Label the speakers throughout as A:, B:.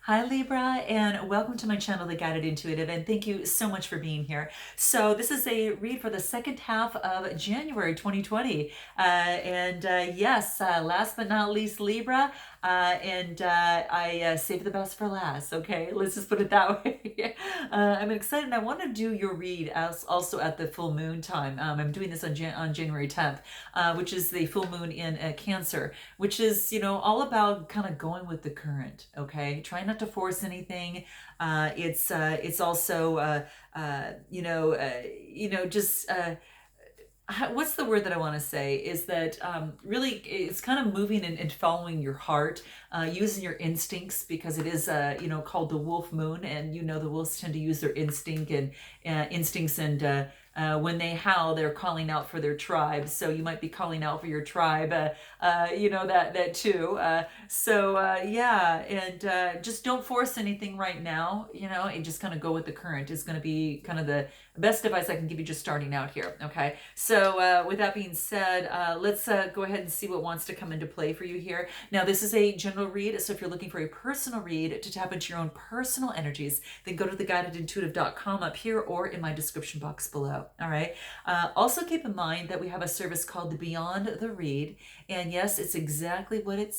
A: Hi Libra, and welcome to my channel, The Guided Intuitive, and thank you so much for being here. So this is a read for the second half of January 2020. Yes, last but not least, Libra, I saved the best for last, okay? Let's just put it that way. I'm excited, and I want to do your read as also at the full moon time. I'm doing this on January 10th, which is the full moon in Cancer, which is, all about kind of going with the current, okay? Trying not to force anything. It's also just what's the word that I want to say is that really it's kind of moving and following your heart, using your instincts, because it is called the wolf moon, and the wolves tend to use their instincts, and when they howl, they're calling out for their tribe. So you might be calling out for your tribe, that too. Yeah, and just don't force anything right now. And just kind of go with the current is going to be kind of the best advice I can give you just starting out here. Okay, so with that being said, let's go ahead and see what wants to come into play for you here. Now, this is a general read, so if you're looking for a personal read to tap into your own personal energies, then go to theguidedintuitive.com up here or in my description box below. All right. Also keep in mind that we have a service called the Beyond the Read, and yes, it's exactly what it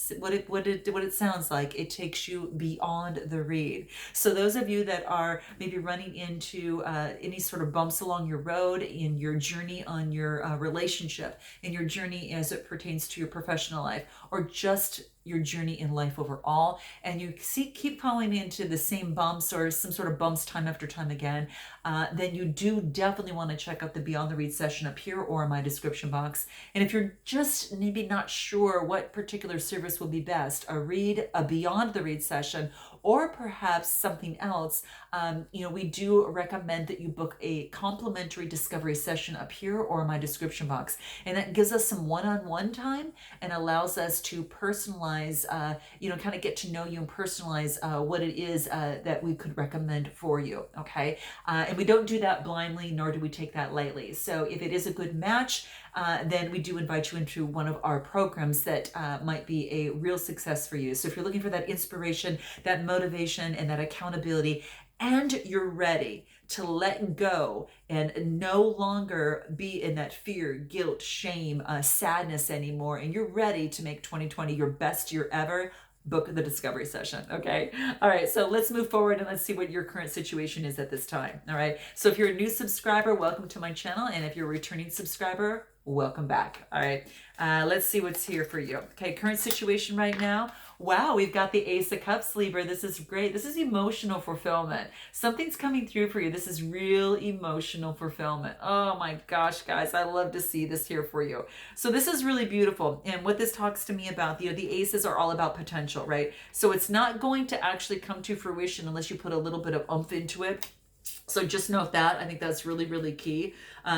A: sounds like. It takes you beyond the read. So those of you that are maybe running into any sort of bumps along your road in your journey on your relationship, in your journey as it pertains to your professional life, or just your journey in life overall, and you keep falling into the same bumps or some sort of bumps time after time again, then you do definitely want to check out the Beyond the Read session up here or in my description box. And if you're just maybe not sure what particular service will be best, a Beyond the Read session, or perhaps something else, we do recommend that you book a complimentary discovery session up here or in my description box. And that gives us some one-on-one time and allows us to personalize, kind of get to know you and personalize what it is that we could recommend for you, okay? And we don't do that blindly, nor do we take that lightly. So if it is a good match, then we do invite you into one of our programs that might be a real success for you. So if you're looking for that inspiration, that motivation, and that accountability, and you're ready to let go and no longer be in that fear, guilt, shame, sadness anymore, and you're ready to make 2020 your best year ever, book the discovery session. Okay. All right. So let's move forward and let's see what your current situation is at this time. All right. So if you're a new subscriber, welcome to my channel. And if you're a returning subscriber, welcome back. All right. Let's see what's here for you. Okay. Current situation right now. Wow. We've got the Ace of Cups, Libra. This is great. This is emotional fulfillment. Something's coming through for you. This is real emotional fulfillment. Oh my gosh, guys. I love to see this here for you. So this is really beautiful. And what this talks to me about, the aces are all about potential, right? So it's not going to actually come to fruition unless you put a little bit of oomph into it. So just note that. I think that's really, really key.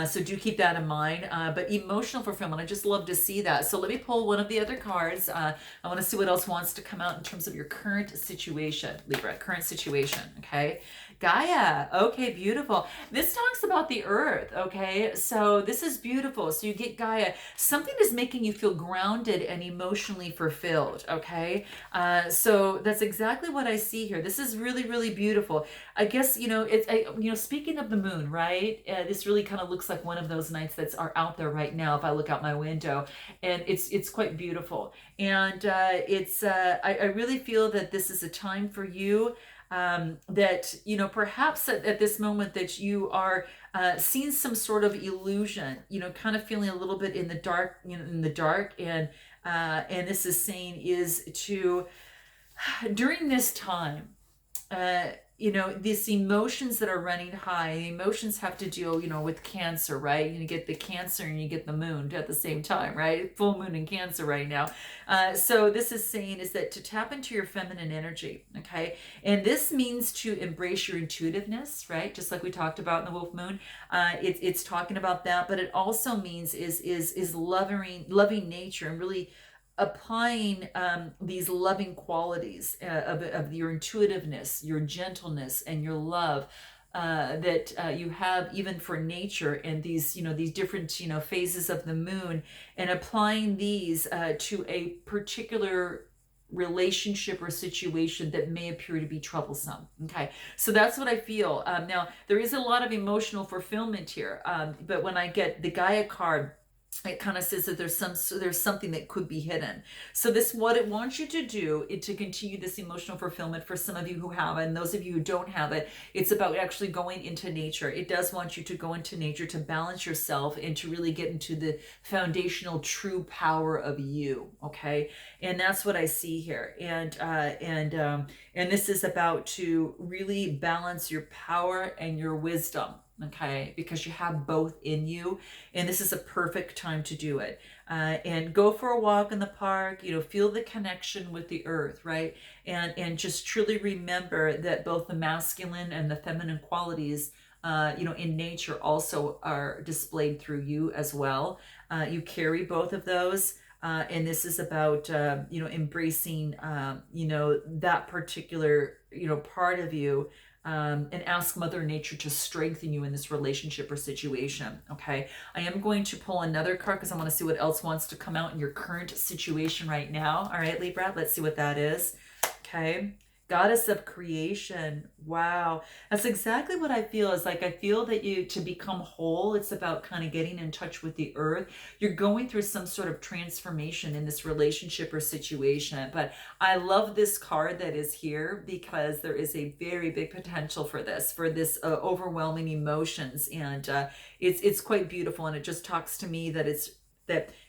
A: So do keep that in mind. But emotional fulfillment, I just love to see that. So let me pull one of the other cards. I want to see what else wants to come out in terms of your current situation, Libra, current situation, okay? Gaia, okay, beautiful. This talks about the earth, okay? So this is beautiful. So you get Gaia. Something is making you feel grounded and emotionally fulfilled, okay? So that's exactly what I see here. This is really, really beautiful. I guess, speaking of the moon, right? This really kind of looks like one of those nights that are out there right now if I look out my window, and it's quite beautiful. And I really feel that this is a time for you, that perhaps at this moment that you are seeing some sort of illusion, kind of feeling a little bit in the dark, and this is saying is to during this time, these emotions that are running high, emotions have to deal, with Cancer, right? You get the Cancer and you get the moon at the same time, right? Full moon in Cancer right now. So this is saying is that to tap into your feminine energy, okay? And this means to embrace your intuitiveness, right? Just like we talked about in the Wolf Moon. It's talking about that, but it also means is loving nature and really applying these loving qualities of your intuitiveness, your gentleness, and your love that you have even for nature, and these different phases of the moon, and applying these to a particular relationship or situation that may appear to be troublesome. Okay, so that's what I feel. Now, there is a lot of emotional fulfillment here, but when I get the Gaia card, it kind of says that there's something that could be hidden. So this, what it wants you to do is to continue this emotional fulfillment. For some of you who have it, and those of you who don't have it, it's about actually going into nature. It does want you to go into nature to balance yourself and to really get into the foundational true power of you. Okay, and that's what I see here. And this is about to really balance your power and your wisdom. Okay, because you have both in you, and this is a perfect time to do it. And go for a walk in the park, feel the connection with the earth, right? And just truly remember that both the masculine and the feminine qualities, in nature also are displayed through you as well. You carry both of those. And this is about, embracing, that particular, part of you. And ask Mother Nature to strengthen you in this relationship or situation. Okay, I am going to pull another card because I want to see what else wants to come out in your current situation right now. All right, Libra, let's see what that is. Okay, Goddess of Creation. Wow, that's exactly what I feel. Is like I feel that to become whole, it's about kind of getting in touch with the earth. You're going through some sort of transformation in this relationship or situation. But I love this card that is here because there is a very big potential for this overwhelming emotions, and it's quite beautiful. And it just talks to me that it's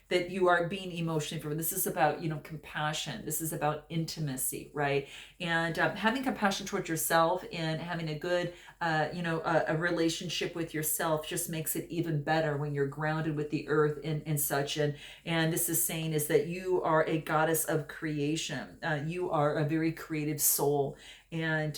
A: that you are being emotionally driven. This is about, compassion. This is about intimacy, right? And having compassion towards yourself and having a good, a relationship with yourself just makes it even better when you're grounded with the earth and such. And this is saying is that you are a goddess of creation. You are a very creative soul. And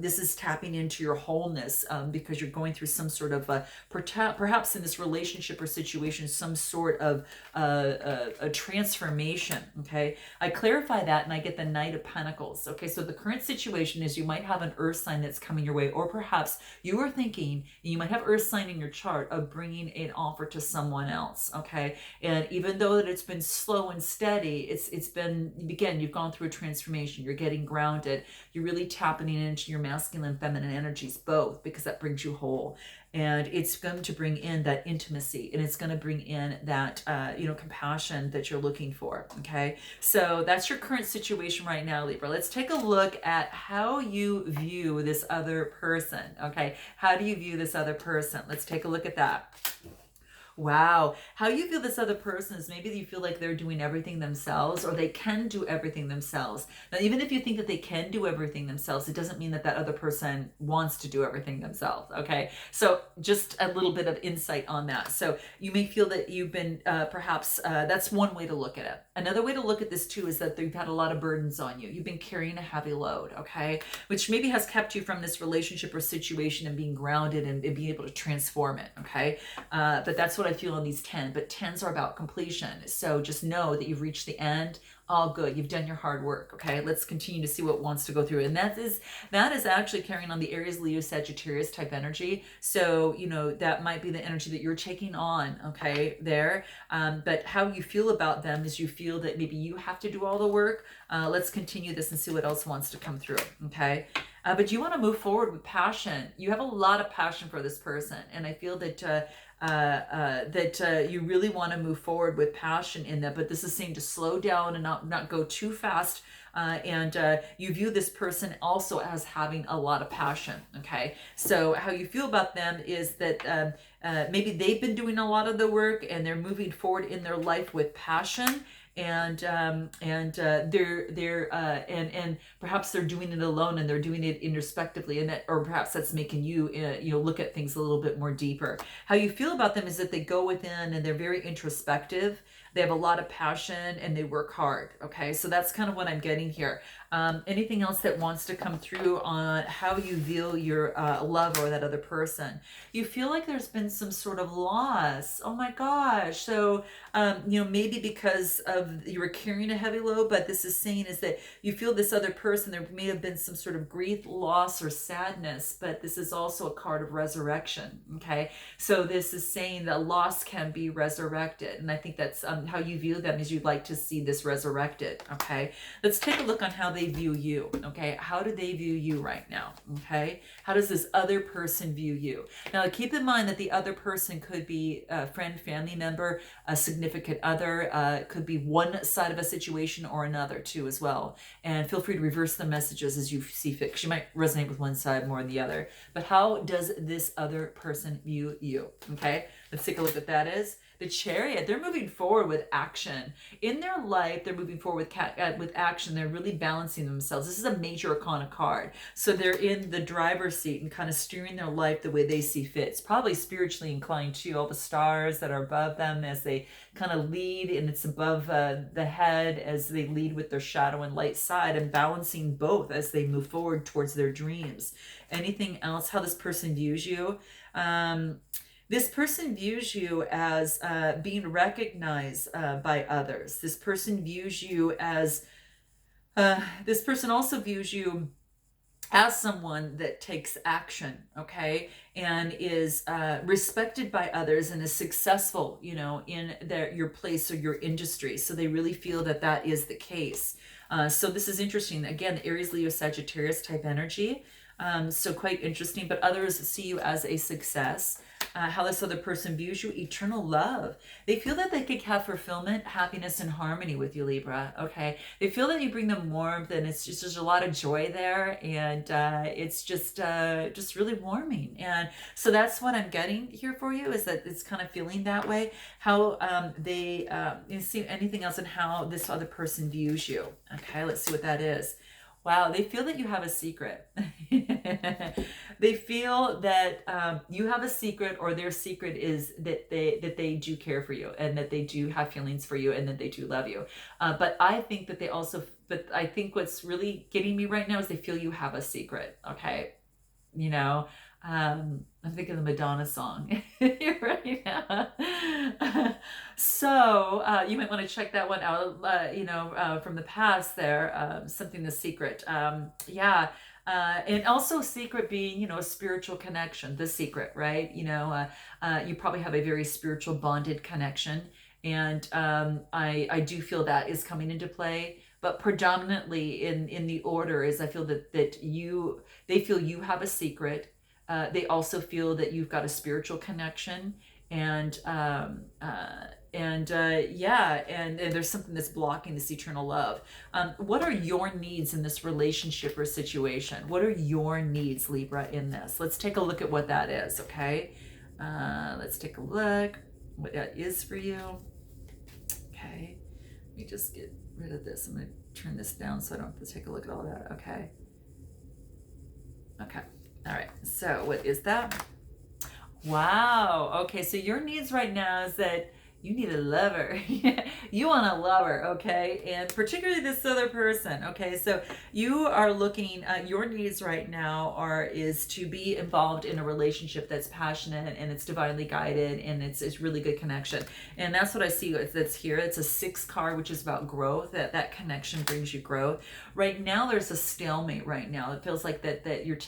A: this is tapping into your wholeness because you're going through some sort of, perhaps in this relationship or situation, some sort of a transformation. Okay, I clarify that and I get the Knight of Pentacles. Okay, so the current situation is you might have an earth sign that's coming your way, or perhaps you are thinking, you might have earth sign in your chart of bringing an offer to someone else. Okay, and even though that it's been slow and steady, it's been, again, you've gone through a transformation. You're getting grounded. You're really tapping into your masculine and feminine energies both, because that brings you whole. And it's going to bring in that intimacy, and it's going to bring in that compassion that you're looking for. Okay, so that's your current situation right now, Libra. Let's take a look at how you view this other person. Okay, how do you view this other person? Let's take a look at that. Wow. How you feel this other person is maybe you feel like they're doing everything themselves, or they can do everything themselves. Now, even if you think that they can do everything themselves, it doesn't mean that that other person wants to do everything themselves. Okay. So just a little bit of insight on that. So you may feel that you've been perhaps that's one way to look at it. Another way to look at this too is that you've had a lot of burdens on you. You've been carrying a heavy load. Okay. Which maybe has kept you from this relationship or situation and being grounded and being able to transform it. Okay. But that's what I feel on these 10, but 10s are about completion. So just know that you've reached the end. All good. You've done your hard work. Okay. Let's continue to see what wants to go through. And that is actually carrying on the Aries, Leo, Sagittarius type energy. So, that might be the energy that you're taking on. Okay. There. But how you feel about them is you feel that maybe you have to do all the work. Let's continue this and see what else wants to come through. Okay. But you want to move forward with passion. You have a lot of passion for this person. And I feel that, you really want to move forward with passion in that, but this is saying to slow down and not go too fast. And you view this person also as having a lot of passion. Okay. So how you feel about them is that, maybe they've been doing a lot of the work and they're moving forward in their life with passion. And perhaps they're doing it alone and they're doing it introspectively, and that, or perhaps that's making you look at things a little bit more deeper. How you feel about them is that they go within and they're very introspective. They have a lot of passion and they work hard. Okay, so that's kind of what I'm getting here. Anything else that wants to come through on how you view your love or that other person? You feel like there's been some sort of loss. Oh my gosh. So, maybe because of you were carrying a heavy load, but this is saying is that you feel this other person, there may have been some sort of grief, loss, or sadness, but this is also a card of resurrection. Okay. So this is saying that loss can be resurrected. And I think that's how you view them, is you'd like to see this resurrected. Okay. Let's take a look on how they view you. Okay. How do they view you right now? Okay. How does this other person view you? Now, keep in mind that the other person could be a friend, family member, a significant other, could be one side of a situation or another too as well. And feel free to reverse the messages as you see fit, because you might resonate with one side more than the other. But how does this other person view you? Okay. Let's take a look at that is. The Chariot, they're moving forward with action. In their life, they're moving forward with action. They're really balancing themselves. This is a major arcana card. So they're in the driver's seat and kind of steering their life the way they see fit. It's probably spiritually inclined too. All the stars that are above them as they kind of lead, and it's above the head as they lead with their shadow and light side, and balancing both as they move forward towards their dreams. Anything else? How this person views you? This person views you as being recognized by others. This person views you as, this person also views you as someone that takes action, okay, and is respected by others and is successful, in your place or your industry. So they really feel that that is the case. So this is interesting. Again, Aries, Leo, Sagittarius type energy. So quite interesting, but others see you as a success. How this other person views you, eternal love. They feel that they could have fulfillment, happiness, and harmony with you, Libra. Okay, they feel that you bring them warmth, and it's just there's a lot of joy there, and it's just really warming. And so that's what I'm getting here for you, is that it's kind of feeling that way. How they you see anything else, and how this other person views you. Okay, let's see what that is. Wow, they feel that you have a secret. They feel that you have a secret, or their secret is that they do care for you, and that they do have feelings for you, and that they do love you. But I think that I think what's really getting me right now is they feel you have a secret. Okay, I'm thinking of the Madonna song right now. So you might want to check that one out, from the past there, something the secret. Yeah. And also secret being, a spiritual connection, the secret, right? You probably have a very spiritual bonded connection. And I do feel that is coming into play. But predominantly in the order is, I feel that they feel you have a secret. They also feel that you've got a spiritual connection, and there's something that's blocking this eternal love. What are your needs in this relationship or situation? What are your needs, Libra, in this? Let's take a look at what that is, okay? Let's take a look what that is for you. Okay, let me just get rid of this. I'm going to turn this down so I don't have to take a look at all that. Okay. All right, so what is that? Wow. Okay, so your needs right now is that you need a lover. You want a lover, okay? And particularly this other person, okay? So you are looking at your needs right now is to be involved in a relationship that's passionate, and it's divinely guided, and it's really good connection. And that's what I see that's here. It's a 6 card, which is about growth. That connection brings you growth. Right now, there's a stalemate right now. It feels like that you're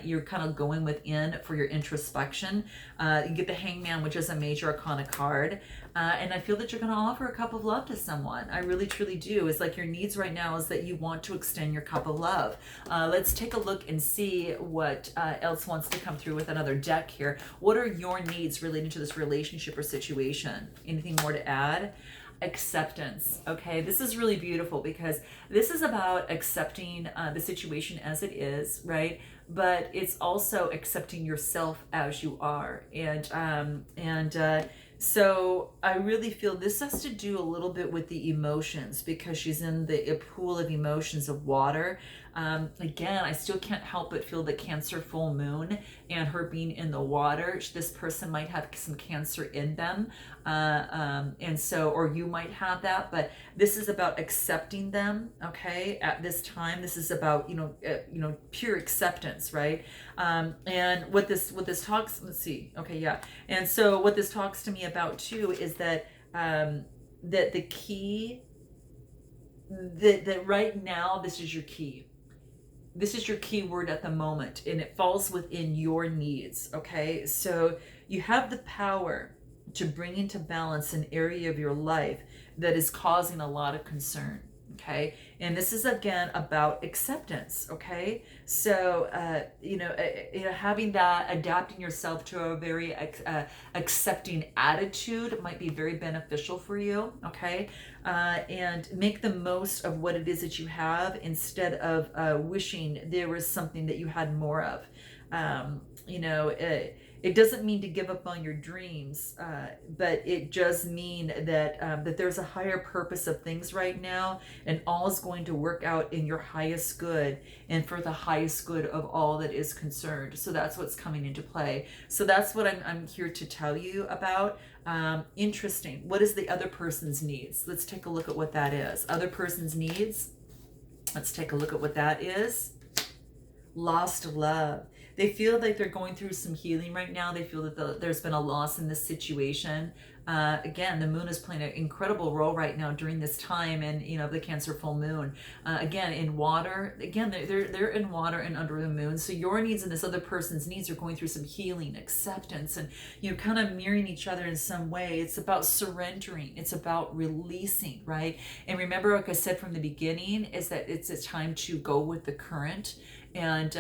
A: you're kind of going within for your introspection. You get the Hangman, which is a major arcana card. And I feel that you're going to offer a cup of love to someone. I really, truly do. It's like your needs right now is that you want to extend your cup of love. Let's take a look and see what else wants to come through with another deck here. What are your needs related to this relationship or situation? Anything more to add? Acceptance. Okay, this is really beautiful, because this is about accepting the situation as it is, right? But it's also accepting yourself as you are, and So I really feel this has to do a little bit with the emotions, because she's in a pool of emotions of water. Again, I still can't help but feel the Cancer full moon and her being in the water. This person might have some Cancer in them. And so, or you might have that, but this is about accepting them. Okay. At this time, this is about, pure acceptance, right? And what this talks, let's see. Okay. Yeah. And so what this talks to me about too is that that the key, that right now this is your key. This is your key word at the moment, and it falls within your needs. Okay, so you have the power to bring into balance an area of your life that is causing a lot of concern. Okay, and this is again about acceptance. Okay, so having that, adapting yourself to a very accepting attitude might be very beneficial for you. Okay, and make the most of what it is that you have, instead of wishing there was something that you had more of. It doesn't mean to give up on your dreams, but it does mean that there's a higher purpose of things right now, and all is going to work out in your highest good and for the highest good of all that is concerned. So that's what's coming into play. So that's what I'm here to tell you about. Interesting. What is the other person's needs? Let's take a look at what that is. Other person's needs. Let's take a look at what that is. Lost love. They feel like they're going through some healing right now. They feel that there's been a loss in this situation. Again, the moon is playing an incredible role right now during this time, and the Cancer full moon. Again, in water. Again, they're in water and under the moon. So your needs and this other person's needs are going through some healing, acceptance, and kind of mirroring each other in some way. It's about surrendering. It's about releasing, right? And remember, like I said from the beginning, is that it's a time to go with the current. And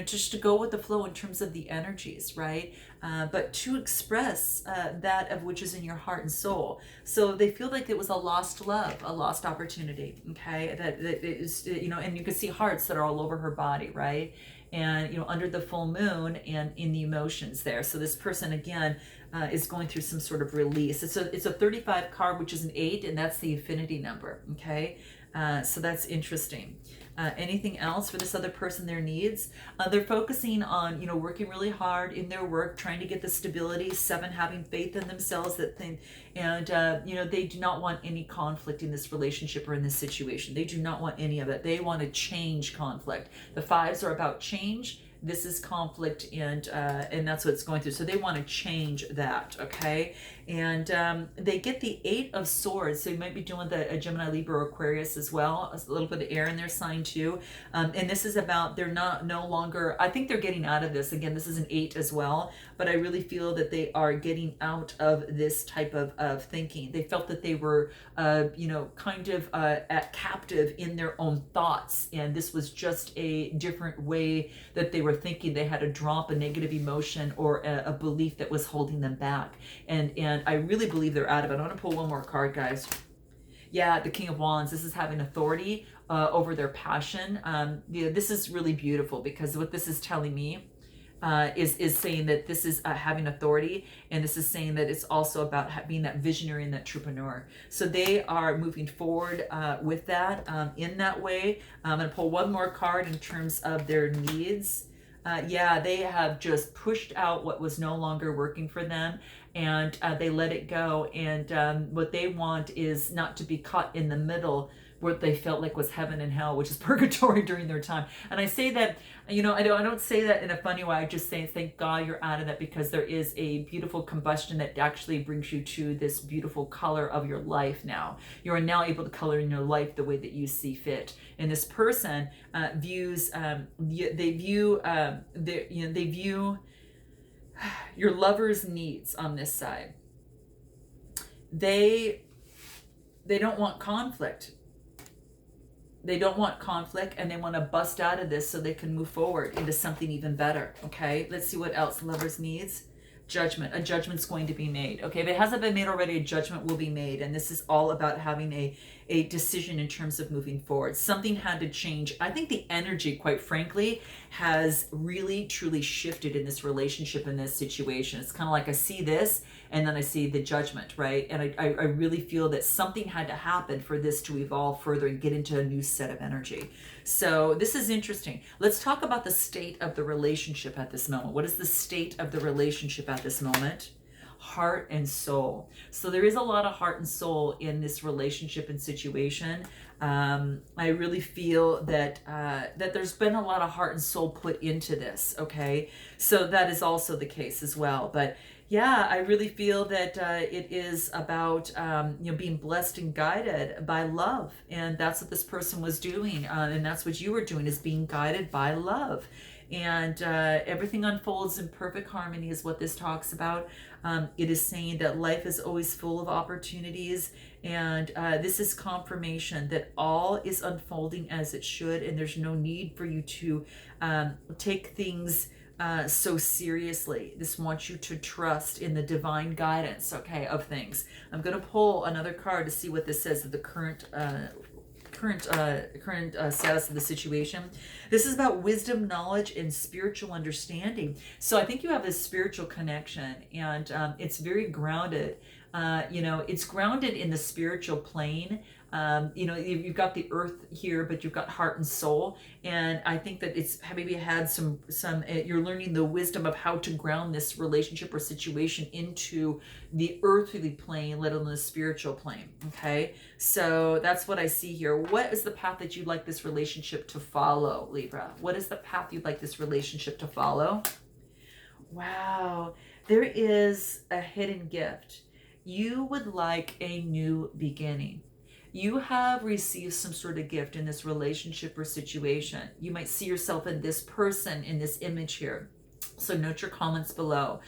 A: just to go with the flow in terms of the energies, right? But to express that of which is in your heart and soul. So they feel like it was a lost love, a lost opportunity. Okay, that is, and you can see hearts that are all over her body, right? And under the full moon and in the emotions there. So this person again is going through some sort of release. It's a 35 card, which is an 8, and that's the affinity number. Okay, so that's interesting. Anything else for this other person, their needs? They're focusing on, working really hard in their work, trying to get the stability. 7, having faith in themselves, and they do not want any conflict in this relationship or in this situation. They do not want any of it. They want to change conflict. The 5s are about change. This is conflict, and that's what it's going through. So they want to change that, okay? And they get the 8 of Swords. So you might be doing a Gemini, Libra, or Aquarius as well. A little bit of air in their sign too. And this is about they're no longer. I think they're getting out of this. Again, this is an 8 as well. But I really feel that they are getting out of this type of thinking. They felt that they were, kind of captive in their own thoughts, and this was just a different way that they were thinking. They had to drop a negative emotion or a belief that was holding them back, and I really believe they're out of it. I want to pull one more card, guys. Yeah, the King of Wands. This is having authority over their passion. This is really beautiful, because what this is telling me is saying that this is having authority, and this is saying that it's also about being that visionary and that entrepreneur. So they are moving forward with that in that way. I'm going to pull one more card in terms of their needs. They have just pushed out what was no longer working for them, and they let it go. And what they want is not to be caught in the middle, what they felt like was heaven and hell, which is purgatory during their time. And I say that, I don't say that in a funny way. I just say, thank God you're out of that, because there is a beautiful combustion that actually brings you to this beautiful color of your life now. You are now able to color in your life the way that you see fit. And this person views, they view your lover's needs on this side. They don't want conflict. They don't want conflict, and they want to bust out of this so they can move forward into something even better. Okay, let's see what else lovers needs. Judgment. A judgment's going to be made. Okay, if it hasn't been made already, a judgment will be made. And this is all about having a decision in terms of moving forward. Something had to change. I think the energy, quite frankly, has really truly shifted in this relationship, in this situation. It's kind of like I see this and then I see the judgment, right? And I really feel that something had to happen for this to evolve further and get into a new set of energy. So this is interesting. Let's talk about the state of the relationship at this moment. What is the state of the relationship at this moment? Heart and soul. So there is a lot of heart and soul in this relationship and situation. I really feel that that there's been a lot of heart and soul put into this. Okay, so that is also the case as well. But yeah, I really feel that it is about being blessed and guided by love, and that's what this person was doing, and that's what you were doing, is being guided by love. And everything unfolds in perfect harmony is what this talks about. It is saying that life is always full of opportunities, and this is confirmation that all is unfolding as it should, and there's no need for you to take things so seriously. This wants you to trust in the divine guidance, okay, of things. I'm going to pull another card to see what this says of the current status of the situation. This is about wisdom, knowledge, and spiritual understanding. So I think you have a spiritual connection, and it's very grounded. It's grounded in the spiritual plane. You've got the earth here, but you've got heart and soul. And I think that it's maybe had some, you're learning the wisdom of how to ground this relationship or situation into the earthly plane, let alone the spiritual plane. Okay. So that's what I see here. What is the path that you'd like this relationship to follow, Libra? What is the path you'd like this relationship to follow? Wow. There is a hidden gift. You would like a new beginning. You have received some sort of gift in this relationship or situation. You might see yourself in this person, in this image here. So note your comments below.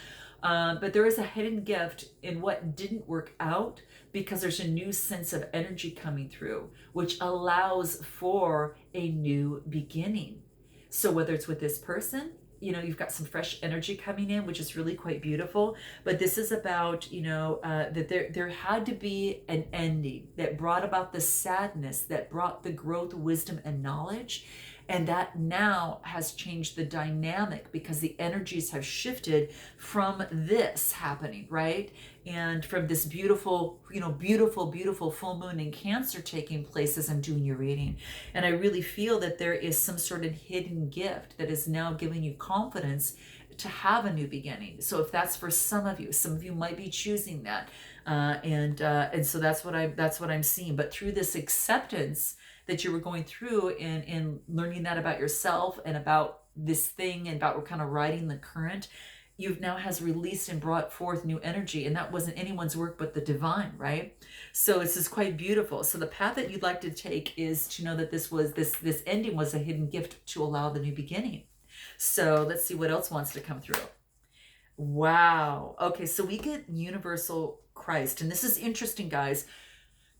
A: But there is a hidden gift in what didn't work out, because there's a new sense of energy coming through, which allows for a new beginning. So whether it's with this person, you've got some fresh energy coming in, which is really quite beautiful. But this is about, that there had to be an ending that brought about the sadness, that brought the growth, wisdom, and knowledge. And that now has changed the dynamic, because the energies have shifted from this happening, right? And from this beautiful, beautiful full moon in Cancer taking place as I'm doing your reading. And I really feel that there is some sort of hidden gift that is now giving you confidence to have a new beginning. So if that's for some of you might be choosing that. And so that's what I'm seeing. But through this acceptance that you were going through and learning that about yourself and about this thing and about kind of riding the current, you've now has released and brought forth new energy. And that wasn't anyone's work but the divine, right? So this is quite beautiful. So the path that you'd like to take is to know that this ending was a hidden gift to allow the new beginning. So let's see what else wants to come through. Wow. Okay, so we get Universal Christ. And this is interesting, guys,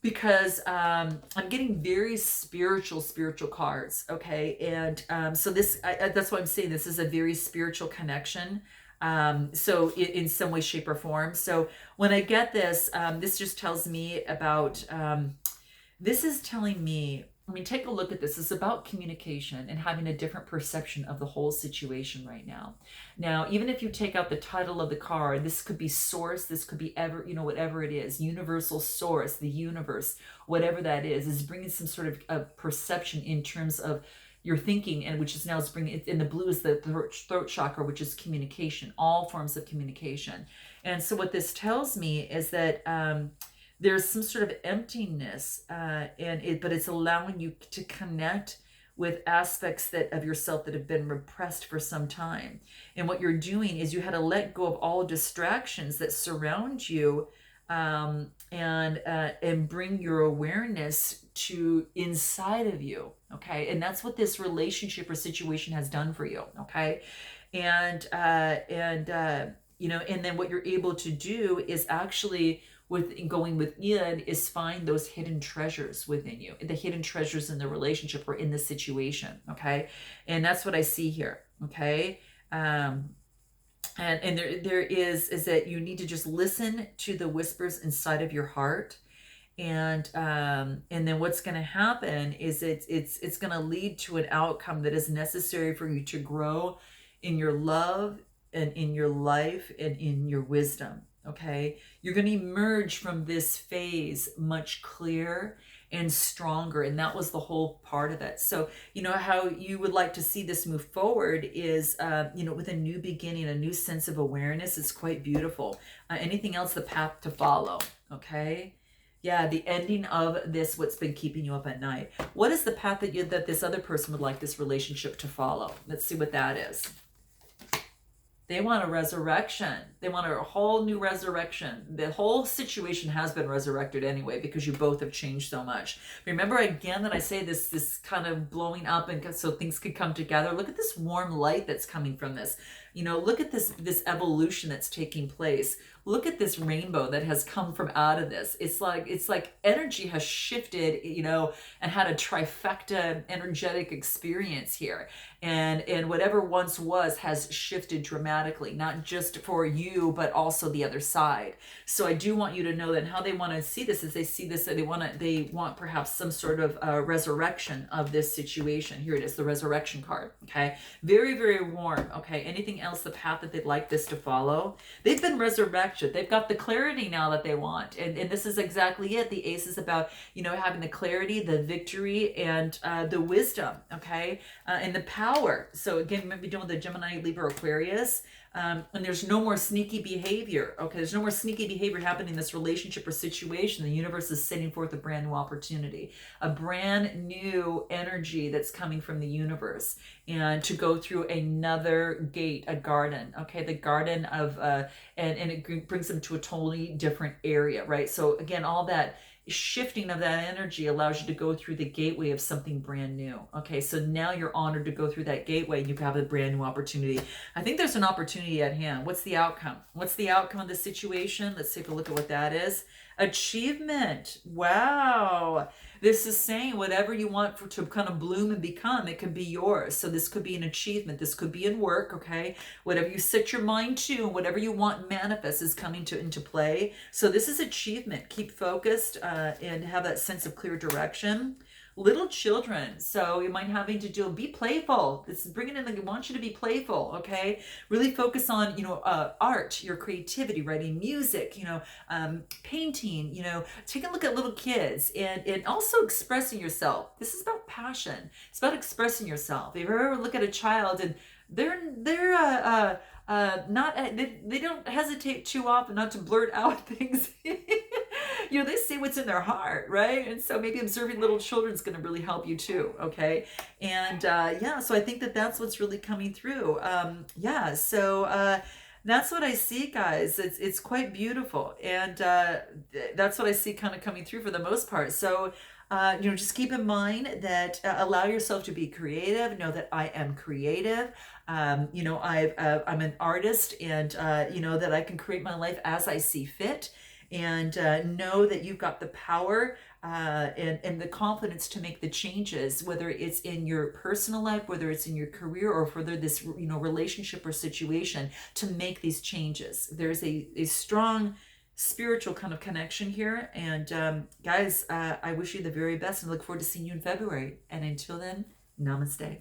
A: because I'm getting very spiritual cards, okay? And so that's why I'm saying this is a very spiritual connection. So in some way, shape, or form. So when I get this, this just tells me about, this is telling me, take a look at this. It's about communication and having a different perception of the whole situation right now. Now, even if you take out the title of the card, this could be source, this could be whatever it is, universal source, the universe, whatever that is bringing some sort of perception in terms of your thinking, and which is now bringing it in the blue is the throat chakra, which is communication, all forms of communication. And so what this tells me is that, there's some sort of emptiness, but it's allowing you to connect with aspects of yourself that have been repressed for some time. And what you're doing is you had to let go of all distractions that surround you, and bring your awareness to inside of you. Okay, and that's what this relationship or situation has done for you. Okay, and then what you're able to do is actually, going within, is find those hidden treasures within you, the hidden treasures in the relationship or in the situation. Okay, and that's what I see here. Okay, and there is that you need to just listen to the whispers inside of your heart, And then what's going to happen is it's going to lead to an outcome that is necessary for you to grow in your love and in your life and in your wisdom. Okay, you're going to emerge from this phase much clearer and stronger, and that was the whole part of it. So how you would like to see this move forward is with a new beginning, a new sense of awareness. It's quite beautiful. Anything else, the path to follow. Okay, yeah, the ending of this, what's been keeping you up at night. What is the path that this other person would like this relationship to follow? Let's see what that is. They want a resurrection. They want a whole new resurrection. The whole situation has been resurrected anyway, because you both have changed so much. Remember again that I say this kind of blowing up, and so things could come together. Look at this warm light that's coming from this. Look at this evolution that's taking place. Look at this rainbow that has come from out of this. It's like energy has shifted, and had a trifecta energetic experience here. And whatever once was has shifted dramatically, not just for you, but also the other side. So I do want you to know that how they want to see this is they see this, they want perhaps some sort of resurrection of this situation. Here it is, the resurrection card. Okay, very, very warm. Okay, anything else, the path that they'd like this to follow? They've been resurrected. They've got the clarity now that they want. And this is exactly it. The ace is about, having the clarity, the victory, and the wisdom, okay? And the power. So again, maybe doing the Gemini, Libra, Aquarius. And there's no more sneaky behavior. Okay, there's no more sneaky behavior happening in this relationship or situation. The universe is setting forth a brand new opportunity, a brand new energy that's coming from the universe, and to go through another gate, a garden. Okay, the garden of and it brings them to a totally different area, right? So again, all that shifting of that energy allows you to go through the gateway of something brand new. Okay, so now you're honored to go through that gateway, and you have a brand new opportunity. I think there's an opportunity at hand. What's the outcome? What's the outcome of the situation? Let's take a look at what that is. Achievement. Wow. This is saying whatever you want to kind of bloom and become, it could be yours. So this could be an achievement. This could be in work, okay? Whatever you set your mind to, whatever you want manifest is coming into play. So this is achievement. Keep focused and have that sense of clear direction. Little children, so you might having to be playful. This is bringing in, I want you to be playful, okay? Really focus on, art, your creativity, writing music, painting, take a look at little kids, and also expressing yourself. This is about passion. It's about expressing yourself. If you ever look at a child and they're not, they don't hesitate too often not to blurt out things. They say what's in their heart, right? And so maybe observing little children is going to really help you too, okay? And so I think that's what's really coming through. So that's what I see, guys. It's quite beautiful, and that's what I see kind of coming through for the most part. So just keep in mind that allow yourself to be creative. Know that I am creative. I'm an artist, and that I can create my life as I see fit. And know that you've got the power and the confidence to make the changes, whether it's in your personal life, whether it's in your career, or further this relationship or situation, to make these changes. There's a strong spiritual kind of connection here. And guys, I wish you the very best and look forward to seeing you in February. And until then, namaste.